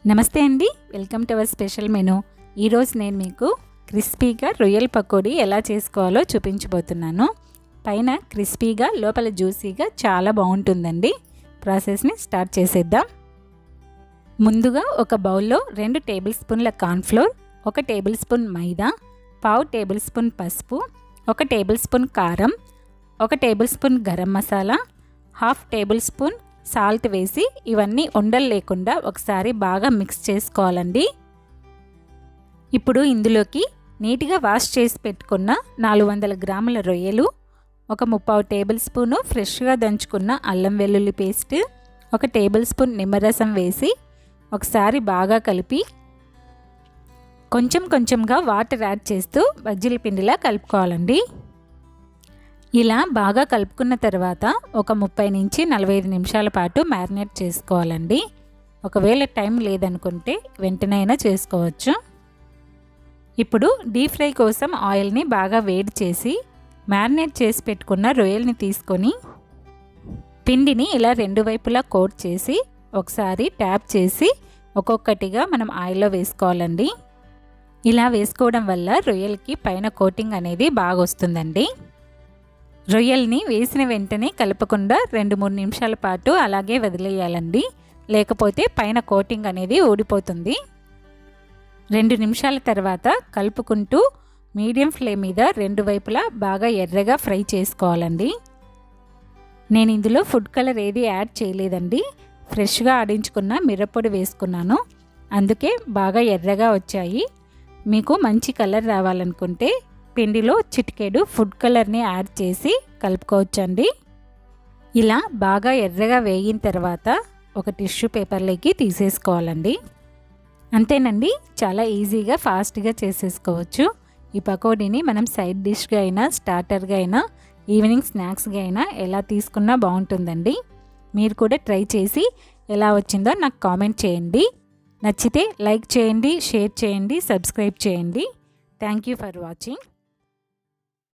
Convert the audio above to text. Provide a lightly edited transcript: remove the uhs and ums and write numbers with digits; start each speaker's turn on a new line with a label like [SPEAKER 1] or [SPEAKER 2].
[SPEAKER 1] నమస్తే అండి, welcome to our special menu. ఈరోజు నేను మీకు క్రిస్పీగా రొయ్యల పకోడీ ఎలా చేసుకోవాలో చూపించబోతున్నాను. పైన క్రిస్పీగా లోపల జ్యూసీగా చాలా బాగుంటుందండి. ప్రాసెస్ని స్టార్ట్ చేసేద్దాం. ముందుగా ఒక బౌల్లో 2 టేబుల్ స్పూన్ల కార్న్ఫ్లోర్, 1 టేబుల్ స్పూన్ మైదా, 1/2 టేబుల్ స్పూన్ పసుపు, 1 టేబుల్ స్పూన్ కారం, 1 table spoon garam masala, 1/2 table spoon salt వేసి ఇవన్నీ ఉండలు లేకుండా ఒకసారి బాగా మిక్స్ చేసుకోవాలండి. ఇప్పుడు ఇందులోకి నీట్గా వాష్ చేసి పెట్టుకున్న 400 గ్రాముల రొయ్యలు, 1/3 టేబుల్ స్పూను ఫ్రెష్గా దంచుకున్న అల్లం వెల్లుల్లి పేస్ట్, 1 టేబుల్ స్పూన్ నిమ్మరసం వేసి ఒకసారి బాగా కలిపి కొంచెం కొంచెంగా వాటర్ యాడ్ చేస్తూ బజ్జీల పిండిలా కలుపుకోవాలండి. ఇలా బాగా కలుపుకున్న తర్వాత ఒక 30 నుంచి 45 నిమిషాల పాటు మ్యారినేట్ చేసుకోవాలండి. ఒకవేళ టైం లేదనుకుంటే వెంటనైనా చేసుకోవచ్చు. ఇప్పుడు డీప్ ఫ్రై కోసం ఆయిల్ని బాగా వేడి చేసి మ్యారినేట్ చేసి పెట్టుకున్న రొయ్యల్ని తీసుకొని పిండిని ఇలా 2 వైపులా కోట్ చేసి ఒకసారి ట్యాప్ చేసి ఒక్కొక్కటిగా మనం ఆయిల్లో వేసుకోవాలండి. ఇలా వేసుకోవడం వల్ల రొయ్యలకి పైన కోటింగ్ అనేది బాగా వస్తుందండి. రొయ్యల్ని వేసిన వెంటనే కలపకుండా 2-3 నిమిషాల పాటు అలాగే వదిలేయాలండి, లేకపోతే పైన కోటింగ్ అనేది ఊడిపోతుంది. 2 నిమిషాల తర్వాత కలుపుకుంటూ మీడియం ఫ్లేమ్ మీద 2 వైపులా బాగా ఎర్రగా ఫ్రై చేసుకోవాలండి. నేను ఇందులో ఫుడ్ కలర్ ఏది యాడ్ చేయలేదండి, ఫ్రెష్గా ఆడించుకున్న మిరప్పొడి వేసుకున్నాను, అందుకే బాగా ఎర్రగా వచ్చాయి. మీకు మంచి కలర్ రావాలనుకుంటే పిండిలో చిటికెడు ఫుడ్ కలర్ని యాడ్ చేసి కలుపుకోవచ్చండి. ఇలా బాగా ఎర్రగా వేగిన తర్వాత ఒక టిష్యూ పేపర్లోకి తీసేసుకోవాలండి. అంతేనండి, చాలా ఈజీగా ఫాస్ట్గా చేసేసుకోవచ్చు. ఈ పకోడీని మనం సైడ్ డిష్గా అయినా స్టార్టర్గా అయినా ఈవినింగ్ స్నాక్స్గా అయినా ఎలా తీసుకున్నా బాగుంటుందండి. మీరు కూడా ట్రై చేసి ఎలా వచ్చిందో నాకు కామెంట్ చేయండి. నచ్చితే లైక్ చేయండి, షేర్ చేయండి, సబ్స్క్రైబ్ చేయండి. Thank you for watching.